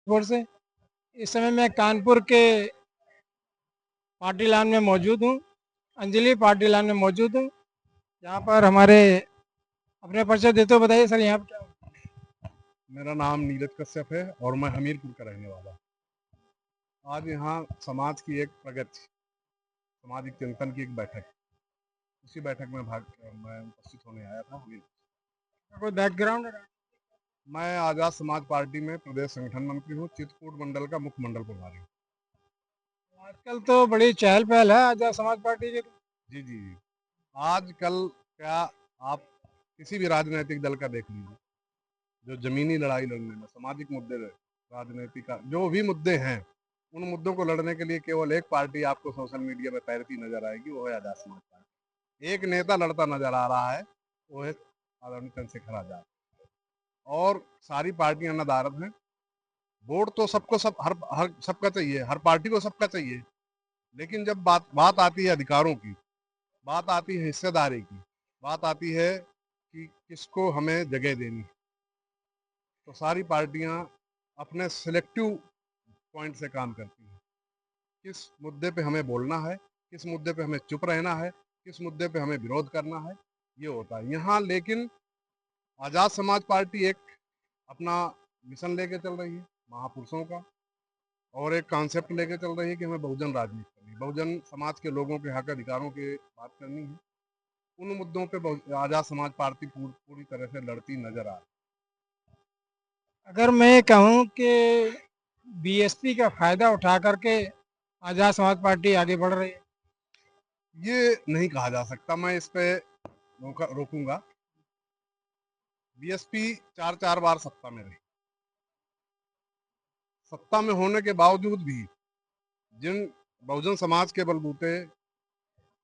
भोर से इस समय मैं कानपुर के पार्टी लाइन में मौजूद हूँ। अंजलि पार्टी लाइन में मौजूद हूँ। यहाँ पर हमारे अपने परिचय देते हो, बताइए सर यहाँ पर क्या हो? मेरा नाम नीरज कश्यप है और मैं हमीरपुर का रहने वाला हूँ। आज यहाँ समाज की एक प्रगति, सामाजिक चिंतन की एक बैठक, उसी बैठक में मैं उपस्थित होने आया था हमीरपुर। कोई बैकग्राउंड है? मैं आज़ाद समाज पार्टी में प्रदेश संगठन मंत्री हूँ, चित्रकूट मंडल का मुख्य मंडल प्रभारी हूँ। आजकल तो बड़ी चहल पहल है आजाद समाज पार्टी की। जी जी जी। आजकल क्या, आप किसी भी राजनीतिक दल का देख लीजिए, जो जमीनी लड़ाई लड़ने में सामाजिक मुद्दे, राजनीति का जो भी मुद्दे हैं, उन मुद्दों को लड़ने के लिए केवल एक पार्टी आपको सोशल मीडिया में तैरती नजर आएगी, वो है आजाद समाज पार्टी। एक नेता लड़ता नजर आ रहा है, वो है आदरणीय चंद्रशेखर आजाद। और सारी पार्टियां नदारद हैं। वोट तो सबको हर हर सबका चाहिए, हर पार्टी को सबका चाहिए, लेकिन जब बात बात आती है अधिकारों की, बात आती है हिस्सेदारी की, बात आती है कि किसको हमें जगह देनी, तो सारी पार्टियां अपने सिलेक्टिव पॉइंट से काम करती हैं। किस मुद्दे पे हमें बोलना है, किस मुद्दे पे हमें चुप रहना है, किस मुद्दे पे हमें विरोध करना है, ये होता है यहाँ। लेकिन आज़ाद समाज पार्टी एक अपना मिशन लेके चल रही है महापुरुषों का, और एक कॉन्सेप्ट लेके चल रही है कि हमें बहुजन राजनीति करनी है, बहुजन समाज के लोगों के हक अधिकारों की बात करनी है। उन मुद्दों पे आज़ाद समाज पार्टी पूरी तरह से लड़ती नजर आ रही अगर मैं कहूँ कि बीएसपी का फायदा उठा करके आजाद समाज पार्टी आगे बढ़ रही है। है। ये नहीं कहा जा सकता, मैं इस पे रोकूंगा। बीएसपी चार चार बार सत्ता में रही, सत्ता में होने के बावजूद भी जिन बहुजन समाज के बलबूते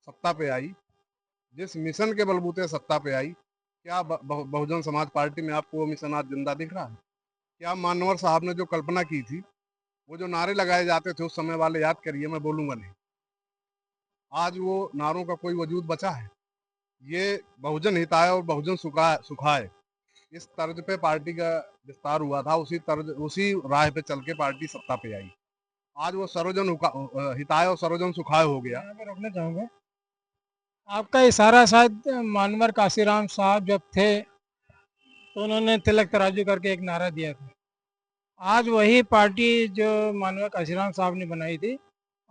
सत्ता पे आई, जिस मिशन के बलबूते सत्ता पे आई, क्या बहुजन समाज पार्टी में आपको वो मिशन आज जिंदा दिख रहा है? क्या मानवर साहब ने जो कल्पना की थी, वो जो नारे लगाए जाते थे उस समय वाले, याद करिए, मैं बोलूंगा नहीं, आज वो नारों का कोई वजूद बचा है? ये बहुजन हिताय और बहुजन सुखाए, इस तर्ज पे पार्टी का विस्तार हुआ था, उसी तर्ज उसी राह पे चल के पार्टी सत्ता पे आई। आज वो हिताय और सर्वजन सुखाय हो गया। यहाँ पर रोकना चाहूँगा, आपका इशारा शायद मानवर काशीराम साहब जब थे तो उन्होंने तिलक तराजू करके एक नारा दिया था। आज वही पार्टी जो मानव काशीराम साहब ने बनाई थी,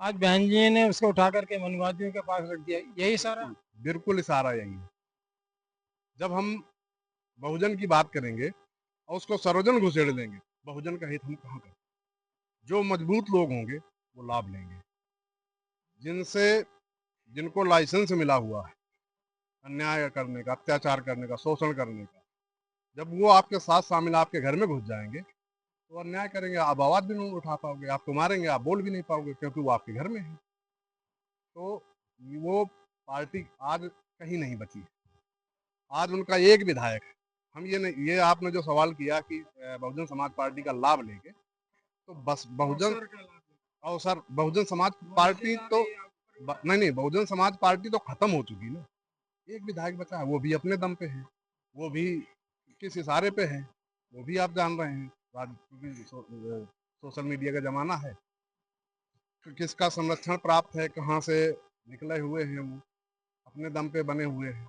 आज बहन जी ने उसको उठा करके मनुवादियों के पास रख दिया, यही सारा। बिल्कुल बिल्कुल इशारा यही है। जब हम बहुजन की बात करेंगे और उसको सर्वजन घुसेड़ देंगे, बहुजन का हित हम कहाँ करें? जो मजबूत लोग होंगे वो लाभ लेंगे, जिनसे जिनको लाइसेंस मिला हुआ है अन्याय करने का, अत्याचार करने का, शोषण करने का, जब वो आपके साथ शामिल आपके घर में घुस जाएंगे तो अन्याय करेंगे, आप आवाज भी नहीं उठा पाओगे, आपको मारेंगे, आप बोल भी नहीं पाओगे, क्योंकि वो आपके घर में है। तो वो पार्टी आज कहीं नहीं बची है। आज उनका एक विधायक है। हम ये नहीं, ये आपने जो सवाल किया कि बहुजन समाज पार्टी का लाभ लेंगे, तो बस बहुजन अवसर, बहुजन समाज पार्टी तो नहीं नहीं, बहुजन समाज पार्टी तो खत्म हो चुकी ना। एक विधायक बचा है, वो भी अपने दम पे है, वो भी किस इशारे पे है, वो भी आप जान रहे हैं। क्योंकि सोशल मीडिया का जमाना है, तो किसका संरक्षण प्राप्त है, कहाँ से निकले हुए हैं, वो अपने दम पे बने हुए हैं।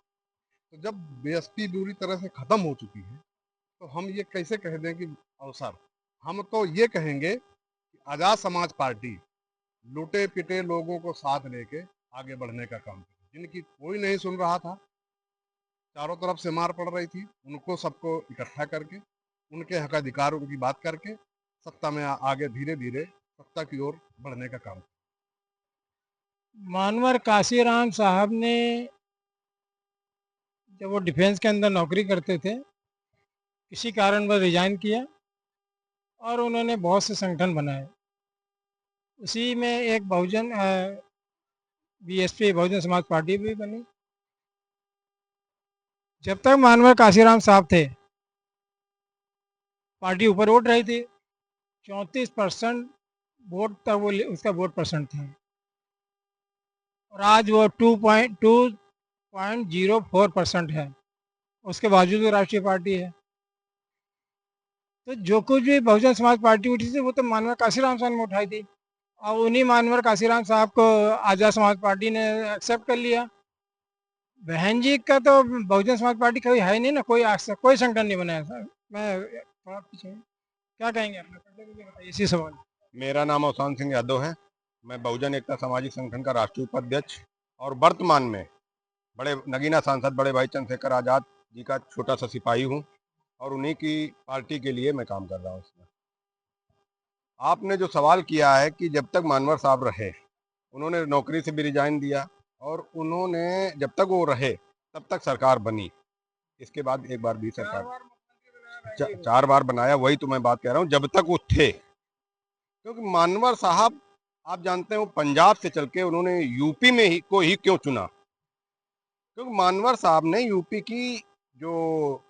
तो जब बीएसपी पूरी तरह से खत्म हो चुकी है, तो हम ये कैसे कह दें कि अवसर? हम तो ये कहेंगे कि आजाद समाज पार्टी लूटे पिटे लोगों को साथ लेके आगे बढ़ने का काम करे, जिनकी कोई नहीं सुन रहा था, चारों तरफ से मार पड़ रही थी, उनको सबको इकट्ठा करके उनके हक अधिकारों की बात करके सत्ता में आगे धीरे धीरे सत्ता की ओर बढ़ने का काम। मानवर काशीराम साहब ने जब वो डिफेंस के अंदर नौकरी करते थे, किसी कारण वह रिजाइन किया और उन्होंने बहुत से संगठन बनाए। उसी में एक बहुजन बीएसपी बहुजन समाज पार्टी भी बनी। जब तक मानवर काशीराम साहब थे, पार्टी ऊपर उठ रही थी। 34% वोट तक वो उसका वोट परसेंट था, और आज वो 2.04% है। उसके बावजूद वो राष्ट्रीय पार्टी है। तो जो कुछ भी बहुजन समाज पार्टी उठी थी वो तो मानवर काशीराम साहब ने उठाई थी, और उन्हीं मानवर काशीराम साहब को आज़ाद समाज पार्टी ने एक्सेप्ट कर लिया। बहन जी का तो बहुजन समाज पार्टी कभी है ही नहीं ना, कोई आज तक कोई संगठन नहीं बनाया सर। मैं थोड़ा पीछे हूँ। क्या कहेंगे अपना बताइए इसी सवाल। मेरा नाम अवसान सिंह यादव है। मैं बहुजन एकता सामाजिक संगठन का राष्ट्रीय उपाध्यक्ष और वर्तमान में बड़े नगीना सांसद बड़े भाई चंद्रशेखर आज़ाद जी का छोटा सा सिपाही हूँ और उन्हीं की पार्टी के लिए मैं काम कर रहा हूँ इसमें। आपने जो सवाल किया है कि जब तक मानवर साहब रहे, उन्होंने नौकरी से भी रिजाइन दिया और उन्होंने जब तक वो रहे तब तक सरकार बनी। इसके बाद एक बार भी सरकार चार बार बनाया। वही तो मैं बात कह रहा हूँ, जब तक वो थे। क्योंकि मानवर साहब आप जानते हैं वो पंजाब से चल के उन्होंने यूपी में ही को ही क्यों चुना? क्योंकि मानवर साहब ने यूपी की जो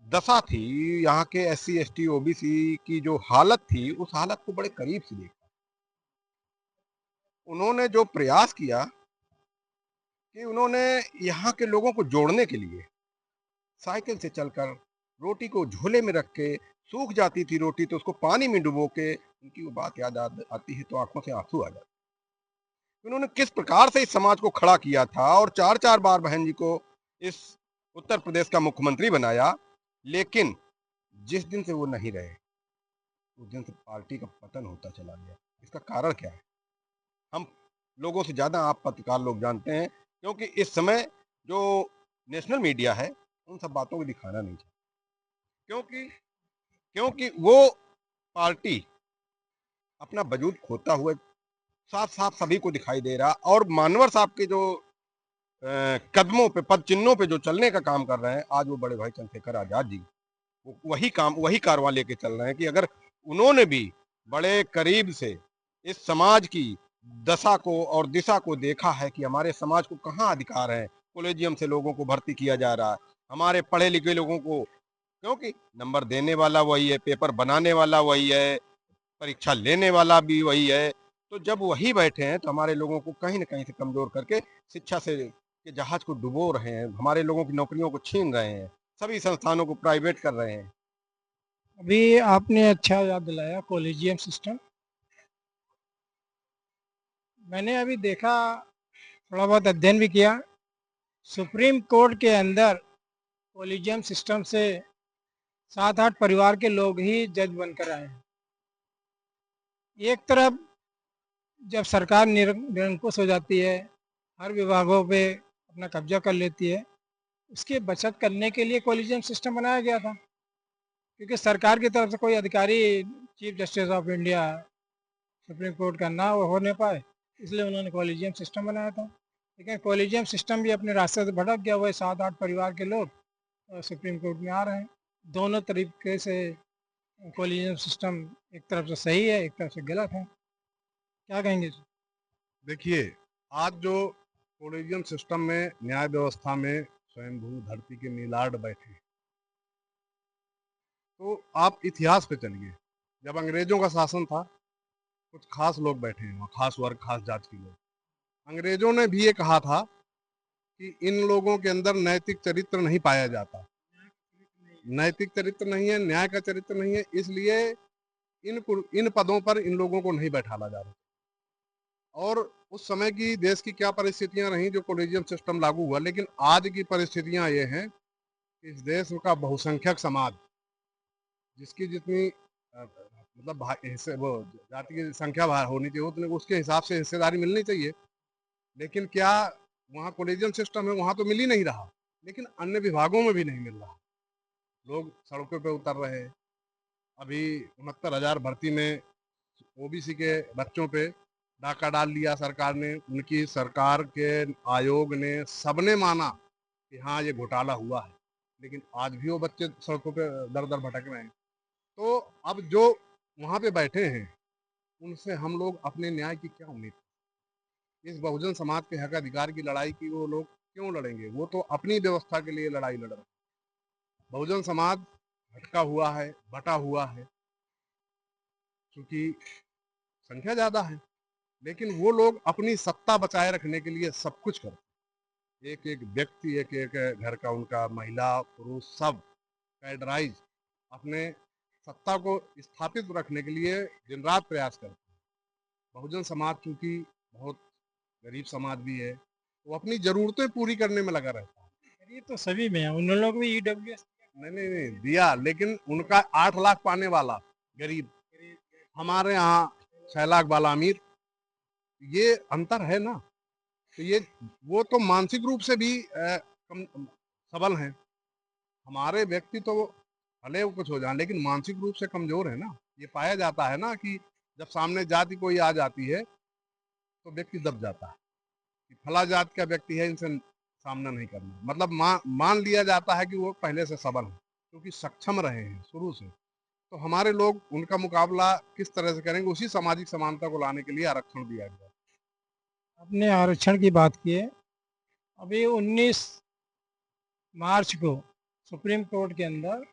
दशा थी, यहाँ के SC ST OBC की जो हालत थी, उस हालत को बड़े करीब से देखा। उन्होंने जो प्रयास किया कि उन्होंने यहाँ के लोगों को जोड़ने के लिए साइकिल से चलकर रोटी को झोले में रख के, सूख जाती थी रोटी तो उसको पानी में डुबो के, उनकी वो बात याद आती है तो आंखों से आंसू आ जाते। उन्होंने किस प्रकार से इस समाज को खड़ा किया था और चार चार बार बहन जी को इस उत्तर प्रदेश का मुख्यमंत्री बनाया। लेकिन जिस दिन से वो नहीं रहे उस दिन से पार्टी का पतन होता चला गया। इसका कारण क्या है? हम लोगों से ज्यादा आप पत्रकार लोग जानते हैं, क्योंकि इस समय जो नेशनल मीडिया है उन सब बातों को दिखाना नहीं चाहिए। क्योंकि वो पार्टी अपना वजूद खोता हुआ साफ साफ सभी को दिखाई दे रहा। और मानवर साहब के जो कदमों पे, पद चिन्हों पे जो चलने का काम कर रहे हैं, आज वो बड़े भाई चंद्रशेखर आजाद जी वही कारवां लेके चल रहे हैं कि अगर उन्होंने भी बड़े करीब से इस समाज की दशा को और दिशा को देखा है कि हमारे समाज को कहाँ अधिकार है, कॉलेजियम से लोगों को भर्ती किया जा रहा है, हमारे पढ़े लिखे लोगों को, क्योंकि नंबर देने वाला वही है, पेपर बनाने वाला वही है, परीक्षा लेने वाला भी वही है। तो जब वही बैठे हैं तो हमारे लोगों को कहीं ना कहीं से कमजोर करके शिक्षा से के जहाज को डुबो रहे हैं, हमारे लोगों की नौकरियों को छीन रहे हैं, सभी संस्थानों को प्राइवेट कर रहे हैं। अभी आपने अच्छा याद दिलाया कॉलेजियम सिस्टम। मैंने अभी देखा, थोड़ा बहुत अध्ययन भी किया। सुप्रीम कोर्ट के अंदर कॉलेजियम सिस्टम से 7-8 परिवार के लोग ही जज बनकर आए हैं। एक तरफ जब सरकार निरंकुश हो जाती है, हर विभागों पे अपना कब्जा कर लेती है, उसकी बचत करने के लिए कॉलेजियम सिस्टम बनाया गया था। क्योंकि सरकार की तरफ से कोई अधिकारी chief justice of India supreme court का ना हो नहीं पाए, इसलिए उन्होंने कॉलेजियम सिस्टम बनाया था। लेकिन कॉलेजियम सिस्टम भी अपने रास्ते से भटक गया। वही 7-8 परिवार के लोग सुप्रीम कोर्ट में आ रहे हैं। दोनों तरीके से कॉलेजियम सिस्टम एक तरफ से सही है, एक तरफ से गलत है। क्या कहेंगे? देखिए, आज जो कॉलेजियम सिस्टम में न्याय व्यवस्था में स्वयंभू धरती के नीलार्ड बैठे हैं, तो आप इतिहास पे चलिए। जब अंग्रेजों का शासन था, कुछ खास लोग बैठे हैं वहाँ, खास वर्ग, खास जात के लोग। अंग्रेजों ने भी ये कहा था कि इन लोगों के अंदर नैतिक चरित्र नहीं पाया जाता, नैतिक चरित्र नहीं है, न्याय का चरित्र नहीं है, इसलिए इन पदों पर इन लोगों को नहीं बैठाला जा रहा। और उस समय की देश की क्या परिस्थितियां रहीं जो कॉलेजियम सिस्टम लागू हुआ। लेकिन आज की परिस्थितियां ये हैं कि इस देश का बहुसंख्यक समाज, जिसकी जितनी मतलब हिस्से वो जाति की संख्या होनी चाहिए उतने उसके हिसाब से हिस्सेदारी मिलनी चाहिए। लेकिन क्या वहाँ कॉलेजियम सिस्टम है, वहाँ तो मिल ही नहीं रहा, लेकिन अन्य विभागों में भी नहीं मिल रहा। लोग सड़कों पे उतर रहे हैं। अभी 69,000 भर्ती में OBC के बच्चों पे डाका डाल लिया सरकार ने। उनकी सरकार के आयोग ने, सबने माना कि हाँ ये घोटाला हुआ है, लेकिन आज भी वो बच्चे सड़कों पे दर दर भटक रहे हैं। तो अब जो वहाँ पे बैठे हैं उनसे हम लोग अपने न्याय की क्या उम्मीद? इस बहुजन समाज के हक अधिकार की लड़ाई की वो लोग क्यों लड़ेंगे? वो तो अपनी व्यवस्था के लिए लड़ाई लड़ रहे हैं। बहुजन समाज भटका हुआ है, बटा हुआ है, क्योंकि संख्या ज्यादा है, लेकिन वो लोग अपनी सत्ता बचाए रखने के लिए सब कुछ करते हैं। एक एक व्यक्ति, एक एक घर का, उनका महिला पुरुष सब कैडराइज अपने सत्ता को स्थापित रखने के लिए दिन रात प्रयास करते हैं। बहुजन समाज चूंकि बहुत गरीब समाज भी है, वो अपनी जरूरतें पूरी करने में लगा रहता है। ये तो सभी में है, उन लोग भी ईडब्ल्यूएस नहीं दिया, लेकिन उनका 8 लाख पाने वाला गरीब, हमारे यहाँ 6 लाख वाला अमीर, ये अंतर है ना। तो ये वो तो मानसिक रूप से भी कम सबल हैं। हमारे व्यक्ति तो भले वो कुछ हो जाए लेकिन मानसिक रूप से कमजोर है ना। ये पाया जाता है ना कि जब सामने जाति कोई आ जाती है तो व्यक्ति दब जाता है कि फला जात का व्यक्ति है, इनसे सामना नहीं करना। मतलब मान लिया जाता है कि वो पहले से सबल है क्योंकि सक्षम रहे हैं शुरू से। तो हमारे लोग उनका मुकाबला किस तरह से करेंगे, उसी सामाजिक समानता को लाने के लिए आरक्षण दिया गया। आपने आरक्षण की बात की है। अभी 19 मार्च को सुप्रीम कोर्ट के अंदर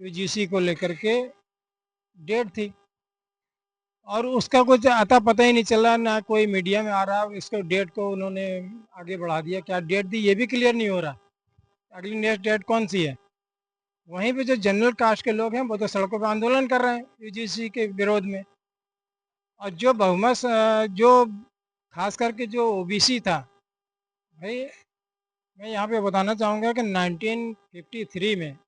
यूजीसी को लेकर के डेट थी और उसका कुछ आता पता ही नहीं चला, ना कोई मीडिया में आ रहा। इसको डेट को उन्होंने आगे बढ़ा दिया, क्या डेट दी ये भी क्लियर नहीं हो रहा। अगली नेक्स्ट डेट कौन सी है। वहीं पे जो जनरल कास्ट के लोग हैं वो तो सड़कों पर आंदोलन कर रहे हैं यूजीसी के विरोध में। और जो बहुमत जो खास करके जो ओबीसी था, भाई मैं यहाँ पे बताना चाहूँगा कि 1953 में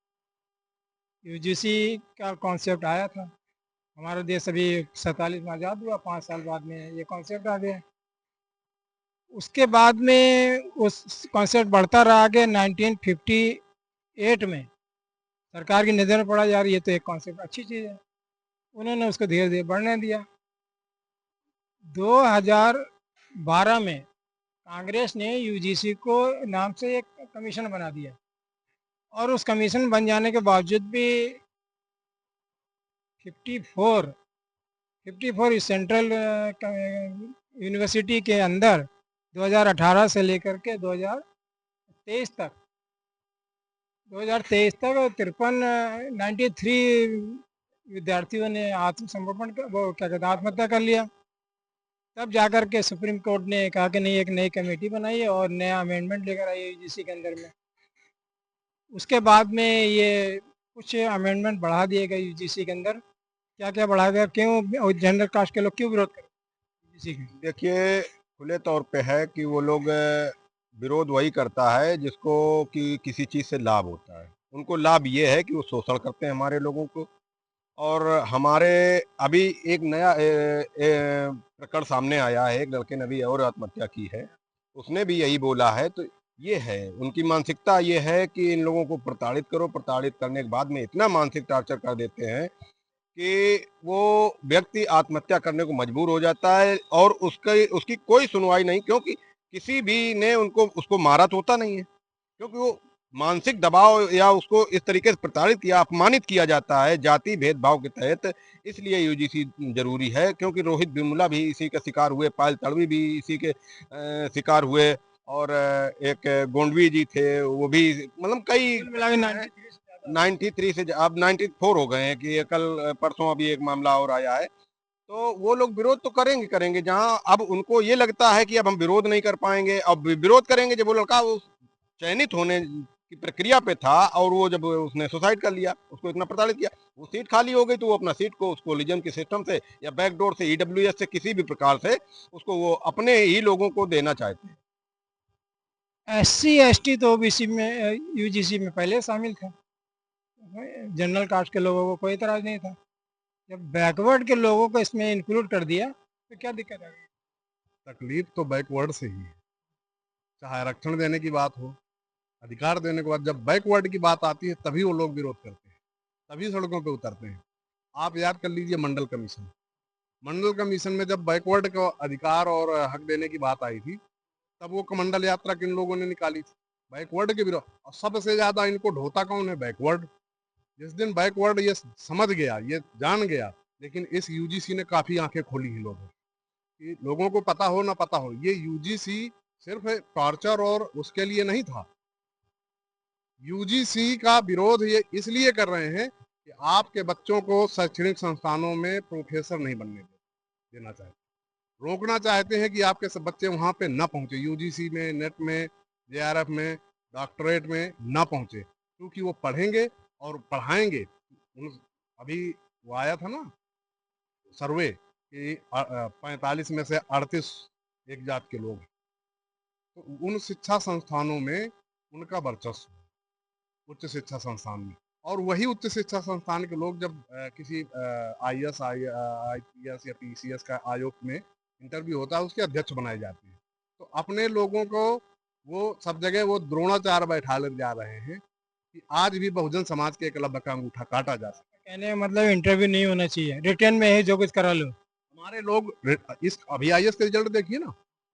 यूजीसी का कॉन्सेप्ट आया था। हमारा देश अभी 47 में आज़ाद हुआ, 5 साल बाद में ये कॉन्सेप्ट आ गया। उसके बाद में उस कॉन्सेप्ट बढ़ता रहा आगे। 1958 में सरकार की नज़र में पड़ा यार ये तो एक कॉन्सेप्ट अच्छी चीज़ है, उन्होंने उसको धीरे धीरे बढ़ने दिया। 2012 में कांग्रेस ने यूजीसी को नाम से एक कमीशन बना दिया और उस कमीशन बन जाने के बावजूद भी 54 इस सेंट्रल यूनिवर्सिटी के अंदर 2018 से लेकर के 2023 तक 93 विद्यार्थियों ने आत्मसमर्पण वो क्या कहते हैं आत्महत्या कर लिया। तब जाकर के सुप्रीम कोर्ट ने कहा कि नहीं, एक नई कमेटी बनाई और नया अमेंडमेंट लेकर आई यूजीसी के अंदर में। उसके बाद में ये कुछ अमेंडमेंट बढ़ा दिए गए यूजीसी के अंदर। क्या क्या बढ़ा गया, क्यों जनरल कास्ट के लोग क्यों विरोध करें यूजीसी के? देखिए, खुले तौर पे है कि वो लोग विरोध वही करता है जिसको कि किसी चीज़ से लाभ होता है। उनको लाभ ये है कि वो शोषण करते हैं हमारे लोगों को। और हमारे अभी एक नया प्रकरण सामने आया है, एक लड़के ने अभी और आत्महत्या की है, उसने भी यही बोला है। तो ये है उनकी मानसिकता, ये है कि इन लोगों को प्रताड़ित करो, प्रताड़ित करने के बाद में इतना मानसिक टॉर्चर कर देते हैं कि वो व्यक्ति आत्महत्या करने को मजबूर हो जाता है और उसकी कोई सुनवाई नहीं, क्योंकि किसी भी ने उसको मारा तो होता नहीं है, क्योंकि वो मानसिक दबाव या उसको इस तरीके से प्रताड़ित किया, अपमानित किया जाता है जाति भेदभाव के तहत। इसलिए यूजीसी जरूरी है, क्योंकि रोहित वेमुला भी इसी का शिकार हुए, पायल तड़वी भी इसी के शिकार हुए, और एक गोंडवी जी थे, वो भी मतलब कई कुल मिला के 93 से ज़्यादा 93 से अब 94 हो गए हैं कि कल परसों अभी एक मामला और आया है। तो वो लोग विरोध तो करेंगे जहां अब उनको ये लगता है कि अब हम विरोध नहीं कर पाएंगे। अब विरोध करेंगे जब वो लड़का वो चयनित होने की प्रक्रिया पे था और वो जब उसने सुसाइड कर लिया, उसको इतना प्रताड़ित किया, वो सीट खाली हो गई, तो वो अपना सीट को उसको कोलिजन के सिस्टम से या बैकडोर से ईडब्ल्यूएस से किसी भी प्रकार से उसको वो अपने ही लोगों को देना चाहते हैं। SC ST तो ओबीसी में यूजीसी में पहले शामिल थे, जनरल कास्ट के लोगों को कोई इतराज नहीं था। जब बैकवर्ड के लोगों को इसमें इंक्लूड कर दिया तो क्या दिक्कत आ गई? तकलीफ तो बैकवर्ड से ही है, चाहे आरक्षण देने की बात हो, अधिकार देने के बाद जब बैकवर्ड की बात आती है तभी वो लोग विरोध करते हैं, तभी सड़कों पे उतरते हैं। आप याद कर लीजिए मंडल कमीशन में जब बैकवर्ड को अधिकार और हक देने की बात आई थी, तब वो कमंडल यात्रा किन लोगों ने निकाली थी? बैकवर्ड के विरोध। और सबसे ज्यादा इनको ढोता कौन है? बैकवर्ड। जिस दिन बैकवर्ड ये समझ गया, ये जान गया, लेकिन इस यूजीसी ने काफी आंखें खोली हैं लोगों कि लोगों को पता हो ना पता हो, ये यूजीसी सिर्फ टॉर्चर और उसके लिए नहीं था। यूजीसी का विरोध ये इसलिए कर रहे हैं कि आपके बच्चों को शैक्षणिक संस्थानों में प्रोफेसर नहीं बनने देना चाहते, रोकना चाहते हैं कि आपके सब बच्चे वहां पे न पहुंचे, यूजीसी में, नेट में, जेआरएफ में, डॉक्टरेट में न पहुंचे, क्योंकि वो पढ़ेंगे और पढ़ाएंगे अभी वो आया था ना सर्वे कि 45 में से 38 एक जात के लोग हैं। तो उन शिक्षा संस्थानों में उनका वर्चस्व है, उच्च शिक्षा संस्थान में। और वही उच्च शिक्षा संस्थान के लोग जब किसी IAS IPS या PCS का आयोग में इंटरव्यू होता है, उसके अध्यक्ष बनाए जाते हैं। तो अपने लोगों को वो सब जगह वो द्रोणाचार्य बैठा ले जा रहे हैं कि आज भी बहुजन समाज के एकलव्य का अंगूठा काटा जा सकता कहने का मतलब इंटरव्यू नहीं होना चाहिए, रिटर्न में ही जो कुछ करा लो। है। हमारे लोग इस अभी IAS के रिजल्ट देखिए ना,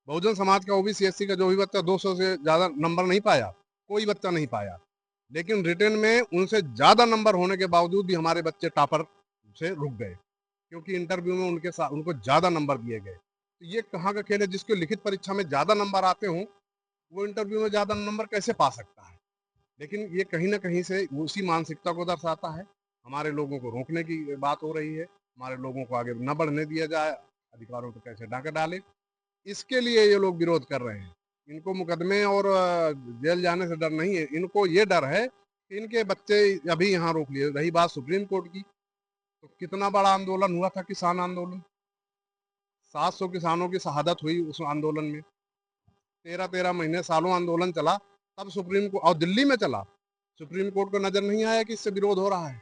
बहुजन समाज का OBC SC का जो भी बच्चा 200 से ज्यादा नंबर नहीं पाया, कोई बच्चा नहीं पाया, लेकिन रिटर्न में उनसे ज्यादा नंबर होने के बावजूद भी हमारे बच्चे टॉपर से रुक गए, क्योंकि इंटरव्यू में उनके साथ उनको ज्यादा नंबर दिए गए। तो ये कहाँ का खेल है? जिसको लिखित परीक्षा में ज्यादा नंबर आते हों वो इंटरव्यू में ज्यादा नंबर कैसे पा सकता है? लेकिन ये कहीं ना कहीं से उसी मानसिकता को दर्शाता है। हमारे लोगों को रोकने की बात हो रही है, हमारे लोगों को आगे न बढ़ने दिया जाए, अधिकारों पर कैसे डाका डाले, इसके लिए ये लोग विरोध कर रहे हैं। इनको मुकदमे और जेल जाने से डर नहीं है, इनको ये डर है कि इनके बच्चे अभी यहाँ रोक लिए। रही बात सुप्रीम कोर्ट की, तो कितना बड़ा आंदोलन हुआ था, किसान आंदोलन, 700 किसानों की शहादत हुई उस आंदोलन में। 13-13 महीने सालों आंदोलन चला, तब सुप्रीम कोर्ट, और दिल्ली में चला, सुप्रीम कोर्ट को नजर नहीं आया कि इससे विरोध हो रहा है।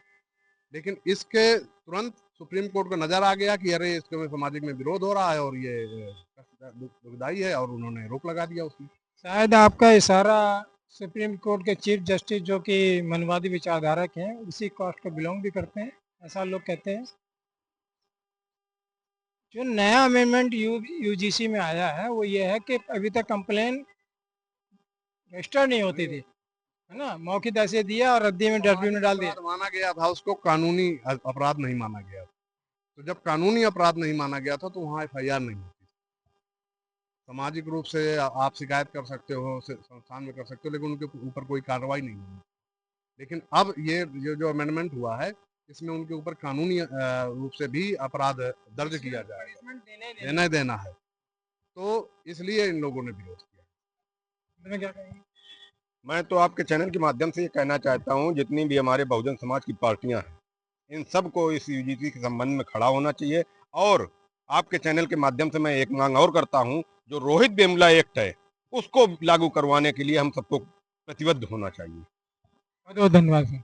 लेकिन इसके तुरंत सुप्रीम कोर्ट को नजर आ गया कि अरे इसके में सामाजिक में विरोध हो रहा है और ये दुखदाई है, और उन्होंने रोक लगा दिया उसमें। शायद आपका इशारा सुप्रीम कोर्ट के चीफ जस्टिस जो कि मनवादी विचारधारक हैं, उसी कास्ट को बिलोंग भी करते हैं, ऐसा लोग कहते हैं। जो नया अमेंडमेंट यूजीसी में आया है वो ये है कि अभी तक कंप्लेन रजिस्टर नहीं होती थी, है ना, मौखिक ऐसे दिया और रद्दी में डस्टबिन में डाल दिया। अपराध माना गया था, उसको कानूनी अपराध नहीं माना गया। तो जब कानूनी अपराध नहीं माना गया था तो वहाँ FIR नहीं होती। सामाजिक रूप से आप शिकायत कर सकते हो, संस्थान में कर सकते हो, लेकिन उनके ऊपर कोई कार्रवाई नहीं होगी। लेकिन अब ये जो अमेंडमेंट हुआ है, इसमें उनके ऊपर कानूनी रूप से भी अपराध दर्ज किया जाएगा, देना है। तो इसलिए इन लोगों ने विरोध किया। क्या कहेंगे? मैं तो आपके चैनल के माध्यम से ये कहना चाहता हूँ, जितनी भी हमारे बहुजन समाज की पार्टियां हैं, इन सब को इस UGC के संबंध में खड़ा होना चाहिए। और आपके चैनल के माध्यम से मैं एक मांग और करता हूँ, जो रोहित वेमुला एक्ट है उसको लागू करवाने के लिए हम सबको प्रतिबद्ध होना चाहिए। बहुत बहुत धन्यवाद सर।